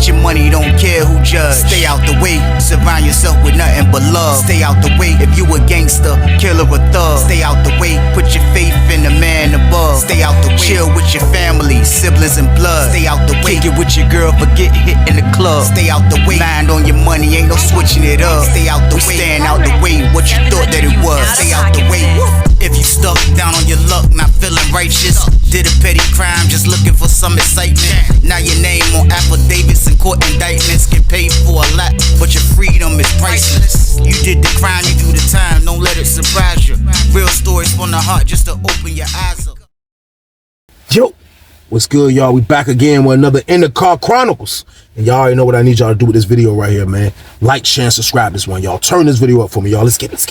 Get your money, don't care who judge. Stay out the way, surround yourself with nothing but love. Stay out the way, if you a gangster, killer or thug. Stay out the way, put your faith in the man above. Stay out the way, chill with your family, siblings and blood. Stay out the way, kick it with your girl, forget hit in the club. Stay out the way, mind on your money, ain't no switching it up. Stay out the way, stand out the way, what you thought that it was. Stay out the way. If you stuck down on your luck, not feeling righteous, did a petty crime, just looking for some excitement. Now your name on affidavits and court indictments, get paid for a lot, but your freedom is priceless. You did the crime, you do the time, don't let it surprise you. Real stories from the heart, just to open your eyes up. Yo, what's good, y'all? We back again with another In the Car Chronicles. And y'all already know what I need y'all to do with this video right here, man. Like, share, and subscribe this one, y'all. Turn this video up for me, y'all. Let's get it. Let's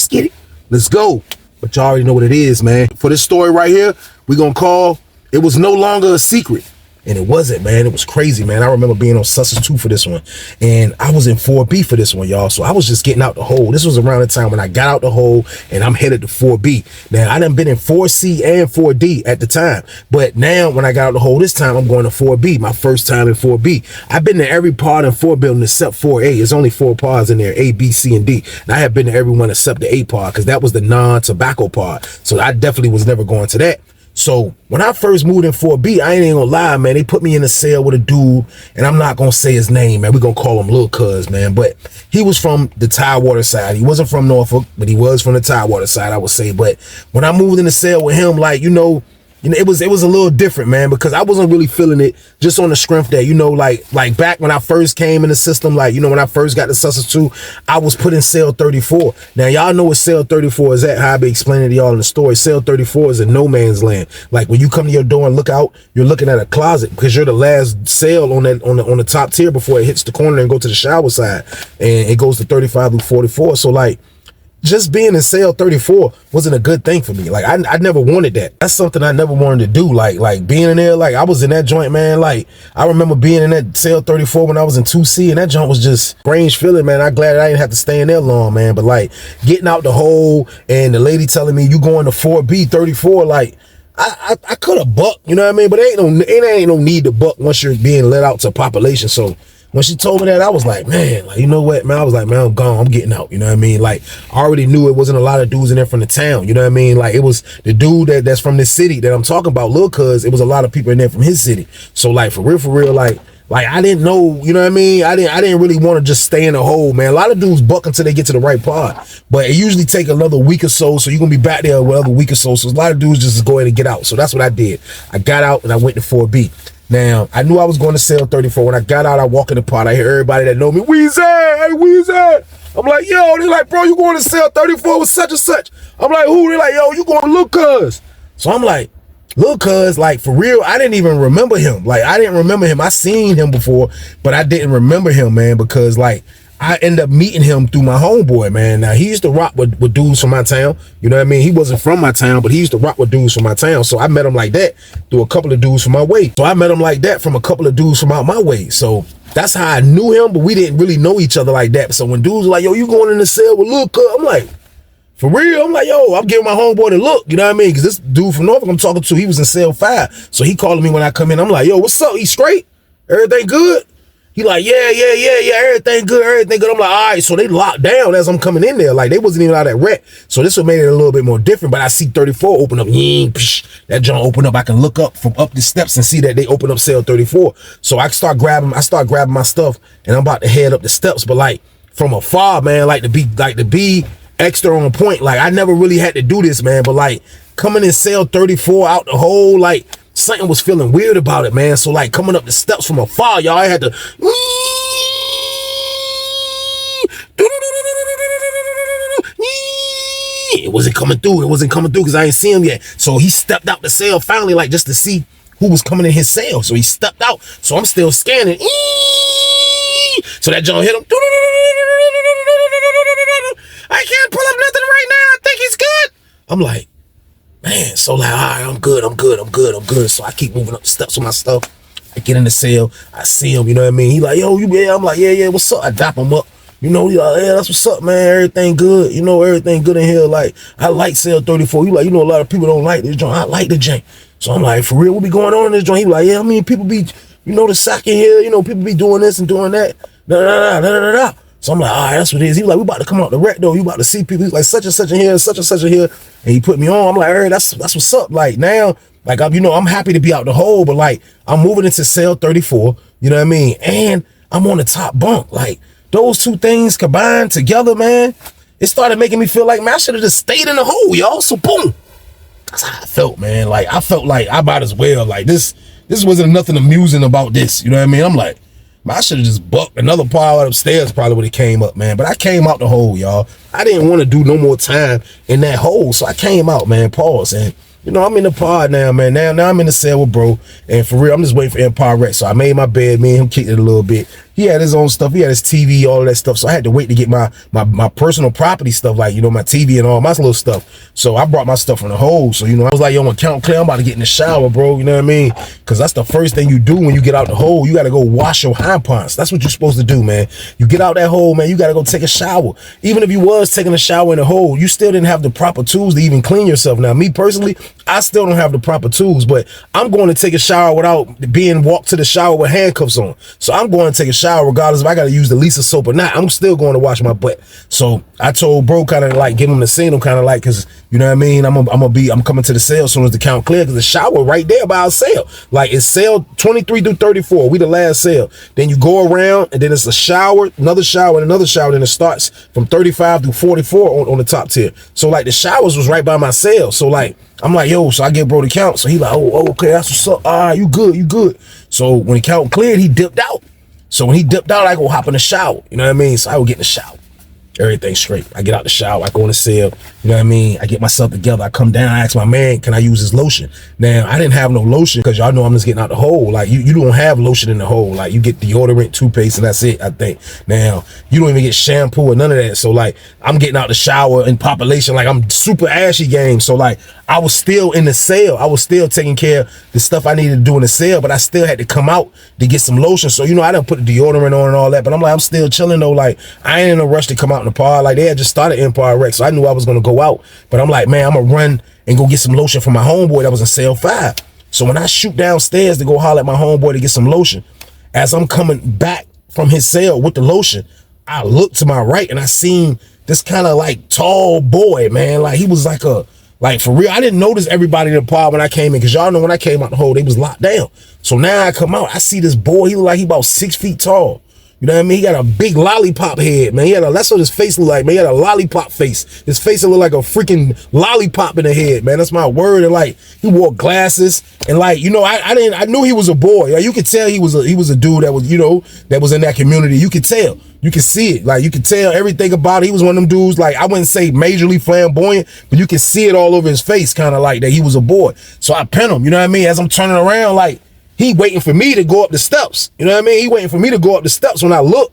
get it. Let's go. But y'all already know what it is, man. For this story right here, we're going to call It Was No Longer a Secret. And it wasn't, man. It was crazy, man. I remember being on Sussex 2 for this one. And I was in 4B for this one, y'all. So I was just getting out the hole. This was around the time when I got out the hole and I'm headed to 4B. Now, I done been in 4C and 4D at the time. But now, when I got out the hole this time, I'm going to 4B. My first time in 4B. I've been to every part in 4 building except 4A. There's only 4 parts in there, A, B, C, and D. And I have been to everyone except the A part because that was the non-tobacco part. So I definitely was never going to that. So when I first moved in 4B, I ain't even gonna lie, man. They put me in a cell with a dude, and I'm not gonna say his name, man. We're gonna call him Lil Cuz, man. But he was from the Tidewater side. He wasn't from Norfolk, but he was from the Tidewater side, I would say. But when I moved in the cell with him, like, you know, it was a little different, man, because I wasn't really feeling it just on the strength that, you know, like back when I first came in the system, like, you know, when I first got to Sussex 2, I was put in cell 34. Now, y'all know what cell 34 is at, how I be explaining to y'all in the story. Cell 34 is a no man's land. Like, when you come to your door and look out, you're looking at a closet because you're the last cell on the top tier before it hits the corner and go to the shower side. And it goes to 35 through 44. So, like, just being in cell 34 wasn't a good thing for me. Like, I never wanted that. That's something I never wanted to do. Like being in there, like, I was in that joint, man. Like, I remember being in that cell 34 when I was in 2C, and that joint was just strange feeling, man. I'm glad I didn't have to stay in there long, man. But, like, getting out the hole and the lady telling me you going to 4B 34, like, I could have bucked, you know what I mean? But it ain't no need to buck once you're being let out to population. So when she told me that, I was like, man, like, you know what, man? I was like, man, I'm gone. I'm getting out. You know what I mean? Like, I already knew it wasn't a lot of dudes in there from the town. You know what I mean? Like, it was the dude that's from this city that I'm talking about, Lil Cuz. It was a lot of people in there from his city. So, like, for real, like I didn't know, you know what I mean? I didn't really want to just stay in the hole, man. A lot of dudes buck until they get to the right part. But it usually take another week or so you're going to be back there another week or so. So a lot of dudes just go ahead and get out. So that's what I did. I got out and I went to 4B. Now, I knew I was going to cell 34. When I got out, I walk in the pod. I hear everybody that know me, Weezy, hey, Weezy. I'm like, yo, they like, bro, you going to cell 34 with such and such. I'm like, who? They like, yo, you going to Lil Cuz. So I'm like, Lil Cuz, like, for real, I didn't even remember him. Like, I didn't remember him. I seen him before, but I didn't remember him, man, because, like, I ended up meeting him through my homeboy, man. Now, he used to rock with dudes from my town. You know what I mean? He wasn't from my town, but he used to rock with dudes from my town. So I met him like that through a couple of dudes from my way. So I met him like that from a couple of dudes from out my way. So that's how I knew him, but we didn't really know each other like that. So when dudes were like, yo, you going in the cell with Lil Cuz? I'm like, for real? I'm like, yo, I'm giving my homeboy the look. You know what I mean? Because this dude from Norfolk I'm talking to, he was in cell 5. So he calling me when I come in. I'm like, yo, what's up? He straight? Everything good? He like, yeah, everything good. I'm like, all right, so they locked down as I'm coming in there. Like, they wasn't even out at rec. So this would made it a little bit more different, but I see 34 open up. That joint open up. I can look up from up the steps and see that they open up cell 34. So I start grabbing my stuff, and I'm about to head up the steps. But, like, from afar, man, like to be extra on point. Like, I never really had to do this, man, but, like, coming in cell 34 out the hole, like, something was feeling weird about it, man. So, like, coming up the steps from afar, y'all, I had to, it wasn't coming through because I ain't see him yet. So he stepped out the cell finally, like, just to see who was coming in his cell. So he stepped out. So I'm still scanning. So that John hit him. I can't pull up nothing right now. I think he's good. I'm like, man, so, like, all right, I'm good. So I keep moving up the steps with my stuff. I get in the cell. I see him, you know what I mean? He like, yo, you, yeah. I'm like, yeah, what's up? I dap him up. You know, he like, yeah, that's what's up, man. Everything good. You know, everything good in here. Like, I like cell 34. You like, you know, a lot of people don't like this joint. I like the joint. So I'm like, for real, what be going on in this joint? He was like, yeah, I mean, people be, you know, the sack in here, you know, people be doing this and doing that. So I'm like, all right, that's what it is. He was like, we about to come out the wreck though. You about to see people. He's like, such and such in here, such and such in here. And he put me on. I'm like, hey, that's what's up. Like now, like I'm, you know, I'm happy to be out the hole, but like I'm moving into cell 34, you know what I mean? And I'm on the top bunk. Like those two things combined together, man, it started making me feel like, man, I should have just stayed in the hole, y'all. So boom. That's how I felt, man. Like I felt like I might as well. Like this wasn't nothing amusing about this. You know what I mean? I'm like, man, I should have just bucked another pile upstairs probably when it came up, man. But I came out the hole, y'all. I didn't want to do no more time in that hole. So I came out, man. Pause. And you know, I'm in the pod now, man. Now I'm in the cell with bro. And for real, I'm just waiting for Empire Rex. So I made my bed, me and him kicked it a little bit. He had his own stuff. He had his TV, all of that stuff. So I had to wait to get my personal property stuff, like, you know, my TV and all my little stuff. So I brought my stuff from the hole. So, you know, I was like, yo, I'm Count Clear. I'm about to get in the shower, bro. You know what I mean? Because that's the first thing you do when you get out the hole. You got to go wash your hind parts. That's what you're supposed to do, man. You get out that hole, man, you got to go take a shower. Even if you was taking a shower in the hole, you still didn't have the proper tools to even clean yourself. Now, me personally, I still don't have the proper tools, but I'm going to take a shower without being walked to the shower with handcuffs on. So I'm going to take a shower regardless if I got to use the Lisa soap or not. I'm still going to wash my butt. So I told bro, kind of like, give him the signal, kind of like, because you know what I mean, I'm coming to the cell as soon as the count clear, because the shower right there by our cell. Like it's cell 23 through 34. We the last cell. Then you go around and then it's a shower, another shower, and another shower. Then it starts from 35 through 44 on the top tier. So like the showers was right by my cell. So like I'm like, yo, so I give bro the count. So he like, oh, okay, that's what's up. All right, you good. So when the count cleared, he dipped out. So when he dipped out, I go hop in the shower. You know what I mean? So I would get in the shower. Everything straight. I get out the shower, I go in the cell, you know what I mean? I get myself together, I come down, I ask my man, can I use his lotion? Now, I didn't have no lotion because y'all know I'm just getting out the hole. Like, you don't have lotion in the hole. Like, you get deodorant, toothpaste, and that's it, I think. Now, you don't even get shampoo or none of that. So, like, I'm getting out the shower in population, like, I'm super ashy game. So, like, I was still in the cell. I was still taking care of the stuff I needed to do in the cell, but I still had to come out to get some lotion. So, you know, I done put the deodorant on and all that, but I'm like, I'm still chilling though. Like, I ain't in a rush to come out in the pod. Like, they had just started Empire Rex, so I knew I was gonna go out. But I'm like, man, I'm gonna run and go get some lotion for my homeboy that was in cell 5. So when I shoot downstairs to go holler at my homeboy to get some lotion, as I'm coming back from his cell with the lotion, I looked to my right and I seen this kind of like tall boy, man. Like, he was like for real, I didn't notice everybody in the pod when I came in, because y'all know when I came out the hole, they was locked down. So now I come out, I see this boy, he look like he about 6 feet tall. You know what I mean? He got a big lollipop head, man. That's what his face look like, man. He had a lollipop face. His face look like a freaking lollipop in the head, man. That's my word. And like, he wore glasses, and like, you know, I knew he was a boy. Like, you could tell he was a dude that was, you know, that was in that community. You could tell. You can see it. Like, you can tell everything about it. He was one of them dudes, like, I wouldn't say majorly flamboyant, but you can see it all over his face, kind of like that he was a boy. So I pin him, you know what I mean? As I'm turning around, like, he waiting for me to go up the steps. You know what I mean? He waiting for me to go up the steps. When I look,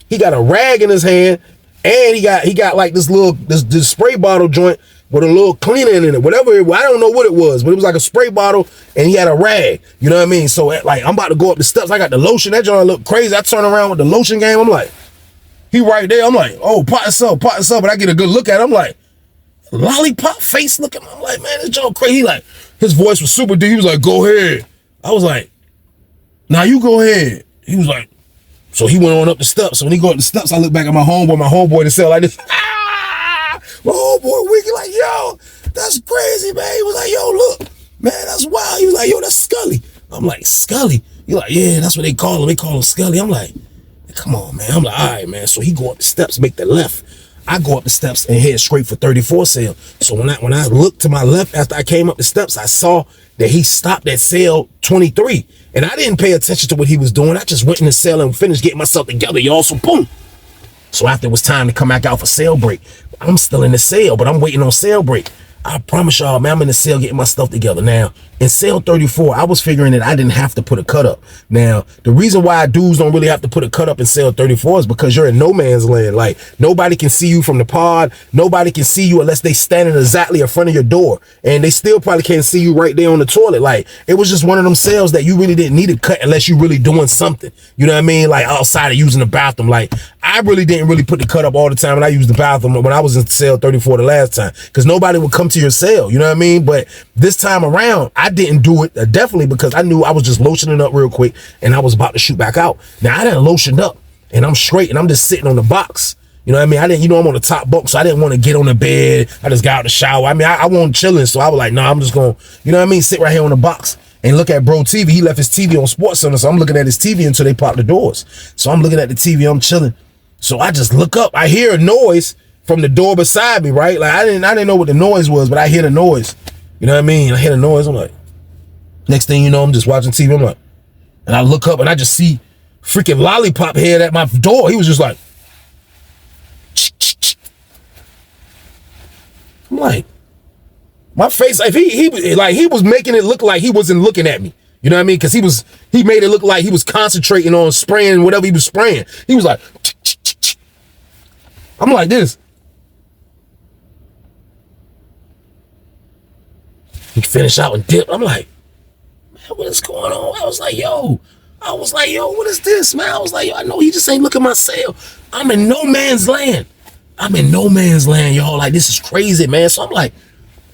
he got a rag in his hand, and he got like this little this spray bottle joint with a little cleaner in it. Whatever it was, I don't know what it was, but it was like a spray bottle, and he had a rag. You know what I mean? So like, I'm about to go up the steps. I got the lotion. That joint look crazy. I turn around with the lotion game. I'm like, he right there. I'm like, oh, pot this up. But I get a good look at it. I'm like, lollipop face looking. I'm like, man, this joint crazy. He like, his voice was super deep. He was like, go ahead. I was like, now you go ahead. He was like, so he went on up the steps. So when he go up the steps, I look back at my homeboy in the cell like this. Ah! My homeboy Wiki like, yo, that's crazy, man. He was like, yo, look, man, that's wild. He was like, yo, that's Scully. I'm like, Scully? He like, yeah, that's what they call him. They call him Scully. I'm like, come on, man. I'm like, all right, man. So he go up the steps, make the left. I go up the steps and head straight for 34 cell. So when I looked to my left after I came up the steps, I saw that he stopped at cell 23. And I didn't pay attention to what he was doing. I just went in the cell and finished getting myself together, y'all. So boom. So after it was time to come back out for cell break, I'm still in the cell, but I'm waiting on cell break. I promise y'all, man, I'm in the cell getting my stuff together. Now, in cell 34, I was figuring that I didn't have to put a cut up. Now, the reason why dudes don't really have to put a cut up in cell 34 is because you're in no man's land. Like, nobody can see you from the pod. Nobody can see you unless they standing exactly in front of your door. And they still probably can't see you right there on the toilet. Like, it was just one of them cells that you really didn't need to cut unless you really doing something. You know what I mean? Like, outside of using the bathroom. Like, I really didn't really put the cut up all the time when I used the bathroom when I was in cell 34 the last time. Because nobody would come into your cell, you know what I mean? But this time around, I didn't do it, definitely because I knew I was just lotioning up real quick and I was about to shoot back out. Now, I didn't lotion up and I'm straight and I'm just sitting on the box. You know what I mean? I didn't, I'm on the top bunk, so I didn't want to get on the bed. I just got out the shower. I mean, I wasn't chilling, so I was like, no, I'm just going to, you know what I mean, sit right here on the box and look at bro TV. He left his TV on Sports Center, so I'm looking at his TV until they pop the doors. So I'm looking at the TV, I'm chilling. So I just look up. I hear a noise from the door beside me, right? Like I didn't know what the noise was, but I hear the noise. You know what I mean? I hear the noise. I'm like, next thing you know, I'm just watching TV. I'm like, and I look up and I just see freaking Lollipop head at my door. He was just like, I'm like, my face, like he was making it look like he wasn't looking at me. You know what I mean? Because he made it look like he was concentrating on spraying whatever he was spraying. He was like, I'm like this. He finished out and dipped. I'm like, man, what is going on? I was like, yo, what is this, man? I was like, yo, I know he just ain't looking at my cell. I'm in no man's land. Y'all. Like, this is crazy, man. So I'm like,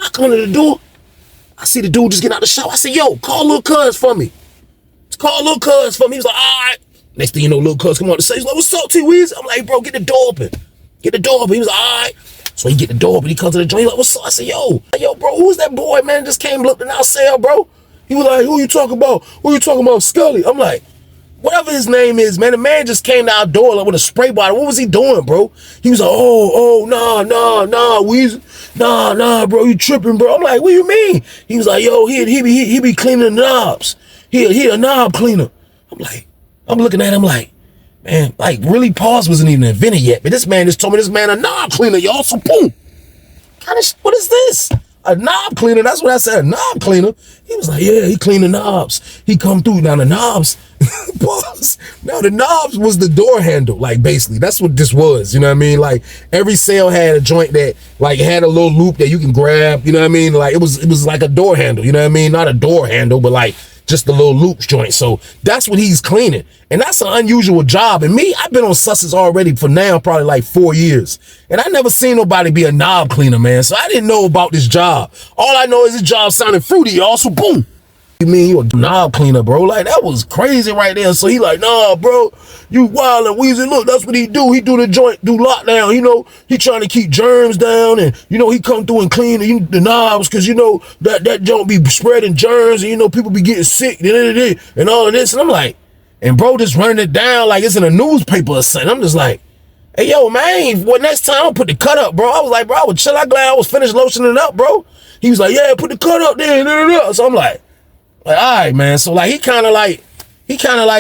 I come to the door. I see the dude just getting out the shower. I said, yo, call Lil Cuz for me. He was like, all right. Next thing you know, Lil Cuz come on to say, he's like, what's up, T-Weezy? I'm like, bro, get the door open. He was like, all right. So he get the door open. He comes to the joint. He's like, what's up? I said, yo, bro, who's that boy, man? Just came looking in our cell, bro. He was like, who you talking about? Scully? I'm like, whatever his name is, man. The man just came to our door like with a spray bottle. What was he doing, bro? He was like, nah, Weezy. Nah, bro, you tripping, bro. I'm like, what do you mean? He was like, yo, he be cleaning the knobs. He a knob cleaner. I'm looking at him like, man, like really Pause wasn't even invented yet. But this man just told me this man a knob cleaner, y'all. So boom. What is this? A knob cleaner? That's what I said, a knob cleaner. He was like, yeah, he clean the knobs. He come through. Now the knobs, now the knobs was the door handle. Like basically, that's what this was. You know what I mean? Like every cell had a joint that like had a little loop that you can grab. You know what I mean? Like it was like a door handle. You know what I mean? Not a door handle, but like just the little loops joint. So that's what he's cleaning. And that's an unusual job. And me, I've been on Susses already for now probably like 4 years. And I never seen nobody be a knob cleaner, man. So I didn't know about this job. All I know is this job sounded fruity, y'all. So boom. You mean you a knob cleaner, bro? Like that was crazy right there. So he like, nah, bro, you wildin', Weezy. Look, that's what he do. He do the joint, do lockdown. You know, he trying to keep germs down, and you know he come through and clean the knobs because you know that joint be spreading germs, and you know people be getting sick and all of this. And I'm like, and bro just running it down like it's in a newspaper or something. I'm just like, hey yo, man, what next time I'll put the cut up, bro? I was like, bro, I was chill. I'm glad I was finished lotioning up, bro. He was like, yeah, put the cut up there. So I'm like, all right, man. So like he kind of like,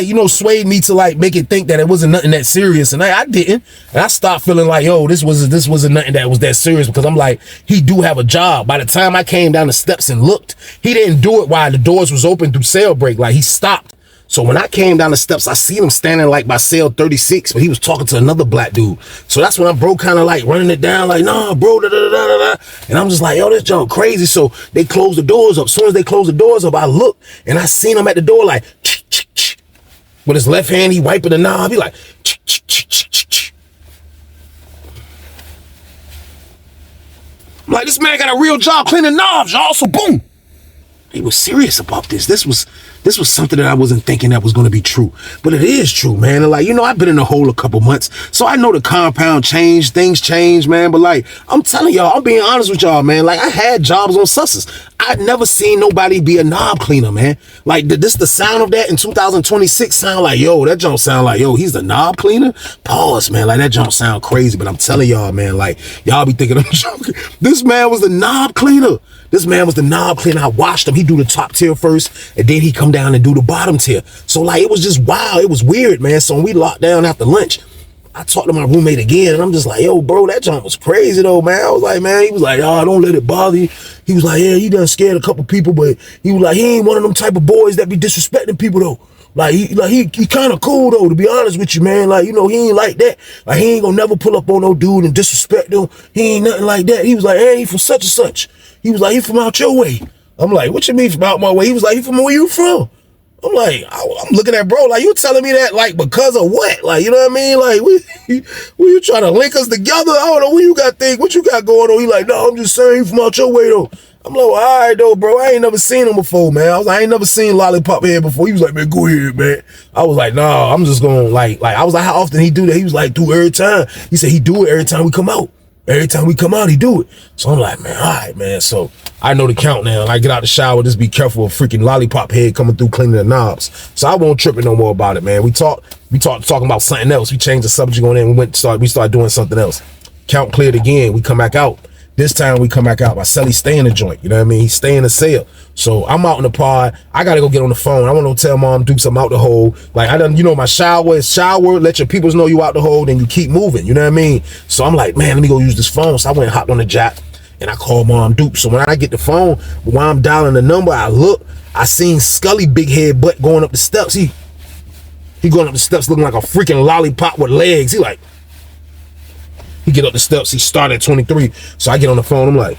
you know, swayed me to like make it think that it wasn't nothing that serious. And I didn't. And I stopped feeling like, yo, this wasn't nothing that was that serious, because I'm like, he do have a job. By the time I came down the steps and looked, he didn't do it while the doors was open through cell break. Like he stopped. So when I came down the steps, I seen him standing like by cell 36, but he was talking to another black dude. So that's when I bro kind of like running it down like, nah, bro, And I'm just like, yo, this junk crazy. So they closed the doors up. As soon as they closed the doors up, I looked and I seen him at the door like, with his left hand, he wiping the knob. He like, I'm like, this man got a real job cleaning knobs, y'all. So boom. He was serious about this. This was something that I wasn't thinking that was going to be true, but it is true, man. And like, you know, I've been in the hole a couple months, so I know the compound changed, things change, man. But like, I'm telling y'all, I'm being honest with y'all, man. Like, I had jobs on Susses. I'd never seen nobody be a knob cleaner, man. Like, the sound of that in 2026 sound like, yo, that junk sound like, yo, he's the knob cleaner? Pause, man. Like, that junk sound crazy, but I'm telling y'all, man, like, y'all be thinking I'm joking. This man was the knob cleaner. I watched him. He do the top tier first, and then he come down and do the bottom tier. So like, it was just wild. It was weird, man. So when we locked down after lunch, I talked to my roommate again, and I'm just like, yo, bro, that junk was crazy though, man. I was like, man, he was like, oh, don't let it bother you. He was like, yeah, he done scared a couple people, but he was like, he ain't one of them type of boys that be disrespecting people though. Like he kind of cool though, to be honest with you, man. Like, you know, he ain't like that. Like, he ain't gonna never pull up on no dude and disrespect him. He ain't nothing like that. He was like, hey, he from such and such. He was like, he from out your way. I'm like, what you mean from out my way? He was like, he from where you from? I'm like, I'm looking at bro, like, you telling me that, like, because of what? Like, you know what I mean? Like, we you trying to link us together? I don't know what you got going on. He like, no, I'm just saying you from out your way, though. I'm like, well, all right, though, bro. I ain't never seen him before, man. I ain't never seen Lollipop Head before. He was like, man, go ahead, man. I was like, nah, I'm just going, like, I was like, how often he do that? He was like, do every time. He said he do it every time we come out. Every time we come out, he do it. So I'm like, man, all right, man. So I know the count now. And I get out the shower, just be careful of freaking Lollipop Head coming through cleaning the knobs. So I won't trip it no more about it, man. We talking about something else. We changed the subject on there and we started doing something else. Count cleared again. We come back out. This time we come back out. My celly stay in the joint. You know what I mean? He stay in the cell. So I'm out in the pod. I gotta go get on the phone. I want to tell Mom Dukes I'm out the hole. Like, I done, you know, my shower is shower. Let your peoples know you out the hole. Then you keep moving. You know what I mean? So I'm like, man, let me go use this phone. So I went and hopped on the jack and I called Mom Dukes. So when I get the phone, while I'm dialing the number, I seen Scully big head butt going up the steps. He going up the steps looking like a freaking lollipop with legs. He get up the steps. He started at 23. So I get on the phone. I'm like,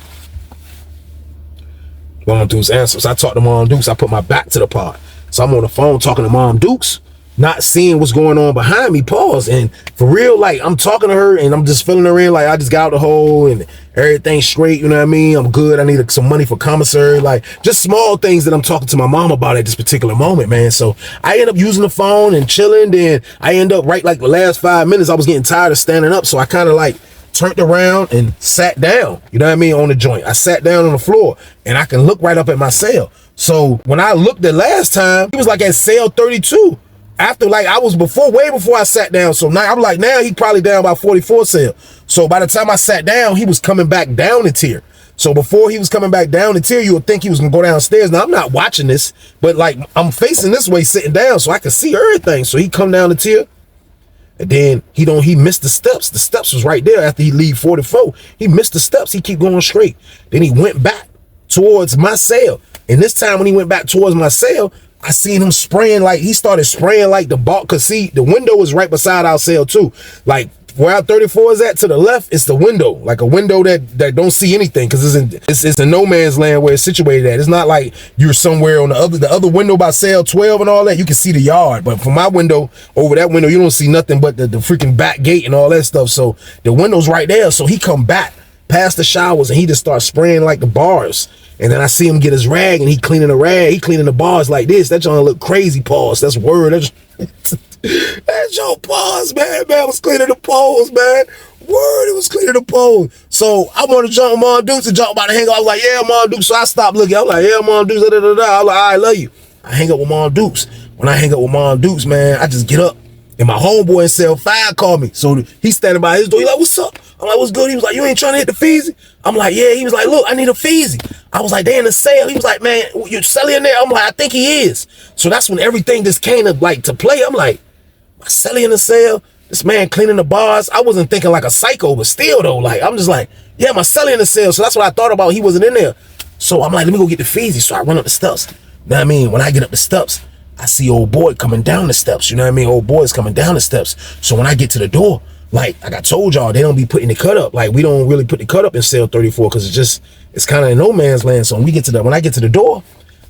Mom Dukes answers. I talk to Mom Dukes. I put my back to the pod. So I'm on the phone talking to Mom Dukes, not seeing what's going on behind me. Pause. And for real, like, I'm talking to her and I'm just filling her in. Like, I just got out the hole and everything's straight. You know what I mean? I'm good. I need some money for commissary. Like, just small things that I'm talking to my mom about at this particular moment, man. So I end up using the phone and chilling. Then I end up right like the last 5 minutes, I was getting tired of standing up. So I kind of like turned around and sat down, you know what I mean, on the joint. I sat down on the floor and I can look right up at my cell. So when I looked the last time, he was like at cell 32. After, like, I was way before I sat down. So now I'm like, now he probably down by 44 cell. So by the time I sat down, he was coming back down the tier. So before he was coming back down the tier, you would think he was gonna go downstairs. Now I'm not watching this, but like I'm facing this way, sitting down, so I can see everything. So he come down the tier. And then he missed the steps. The steps was right there after he leave 44. He missed the steps. He keep going straight. Then he went back towards my cell. And this time when he went back towards my cell, I seen him spraying, like, he started spraying like the ball. Cause see, the window was right beside our cell too. Like where our 34 is at to the left, it's the window. Like a window that don't see anything. Cause it's in no man's land where it's situated at. It's not like you're somewhere on the other window by cell 12 and all that. You can see the yard. But from my window, over that window, you don't see nothing but the freaking back gate and all that stuff. So the window's right there. So he come back past the showers and he just starts spraying like the bars. And then I see him get his rag and he cleaning the rag. He cleaning the bars like this. That joint look crazy, pause. That's word. That's your pause, man. Man was cleaning the poles, man. Word, it was cleaning the poles. So I want to jump Mom Dukes and jump about to hang up. I was like, yeah, Mom Dukes. So I stopped looking. I was like, yeah, Mom Dukes. Da, da, da, da. I was like, I love you. I hang up with Mom Dukes. When I hang up with Mom Dukes, man, I just get up. And my homeboy in cell 5 called me. So he's standing by his door. He's like, what's up? I'm like, what's good? He was like, you ain't trying to hit the feezy? I'm like, yeah. He was like, look, I need a feezy. I was like, they in the cell. He was like, man, you're celly in there? I'm like, I think he is. So that's when everything just came to play. I'm like, my celly in the cell? This man cleaning the bars? I wasn't thinking like a psycho, but still though, like, I'm just like, yeah, my celly in the cell. So that's what I thought about. He wasn't in there. So I'm like, let me go get the feezy. So I run up the steps. You know what I mean? When I get up the steps, I see old boy coming down the steps. You know what I mean? Old boy's coming down the steps. So when I get to the door, like I told y'all, they don't be putting the cut up. Like we don't really put the cut up in cell 34 because it's kind of in no man's land. So when I get to the door,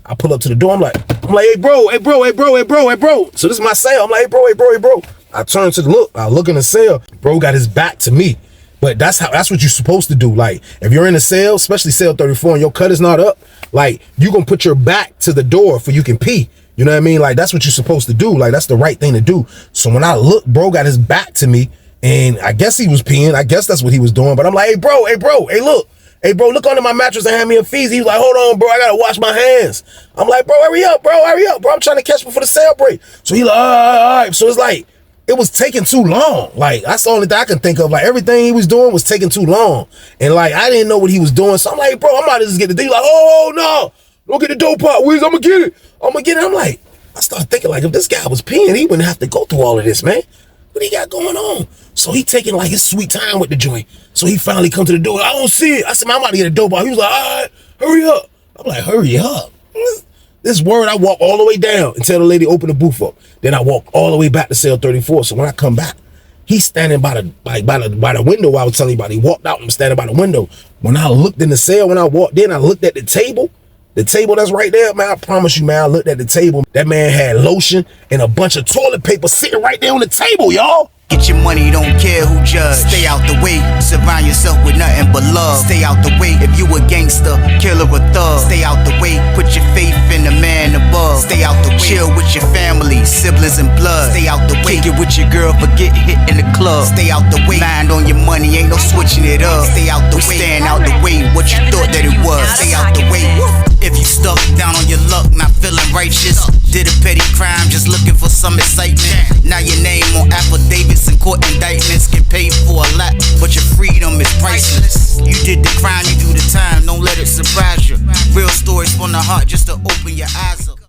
I pull up to the door. I'm like, hey bro. So this is my cell. I'm like, hey bro. I turn to the look. I look in the cell. Bro got his back to me. But that's what you're supposed to do. Like if you're in a cell, especially cell 34, and your cut is not up, like you gonna put your back to the door for you can pee. You know what I mean? Like that's what you're supposed to do. Like that's the right thing to do. So when I look, bro got his back to me, and I guess he was peeing. I guess that's what he was doing. But I'm like, hey bro, look under my mattress and hand me a fees. He was like, hold on, bro, I gotta wash my hands. I'm like, bro, hurry up, bro. I'm trying to catch before the cell break. So he like, all right. So it's like, it was taking too long. Like that's the only thing I can think of. Like everything he was doing was taking too long. And like, I didn't know what he was doing. So I'm like, bro, I'm about to just get the thing. Like, oh no, don't get the dope pot, Wiz. I'm gonna get it. I'm like, I started thinking like, if this guy was peeing, he wouldn't have to go through all of this, man. What he got going on? So he taking like his sweet time with the joint. So he finally come to the door. I don't see it. I said, man, I'm about to get a dope pot. He was like, all right, hurry up. I'm like, hurry up. This word, I walk all the way down and tell the lady open the booth up. Then I walk all the way back to cell 34. So when I come back, he's standing by the window. I was telling you about. He walked out and was standing by the window. When I looked in the cell, when I walked in, I looked at the table. The table that's right there, man, I promise you, man, I looked at the table. That man had lotion and a bunch of toilet paper sitting right there on the table, y'all. Get your money, don't care who judge. Stay out the way, surround yourself with nothing but love. Stay out the way if you a gangster, killer or thug. Stay out the way, put your faith in the man above. Stay out the way, chill with your family, siblings and blood. Stay out the way, kick it with your girl, forget hit in the club. Stay out the way, mind on your money, ain't no switching it up. Stay out the way, stand out the way, what you thought that it was. Stay out the way. If you stuck down on your luck, not feeling righteous, did a petty crime, just looking for some excitement. Now your name on affidavits and court indictments, get paid for a lot, but your freedom is priceless. You did the crime, you do the time, don't let it surprise you. Real stories from the heart, just to open your eyes up.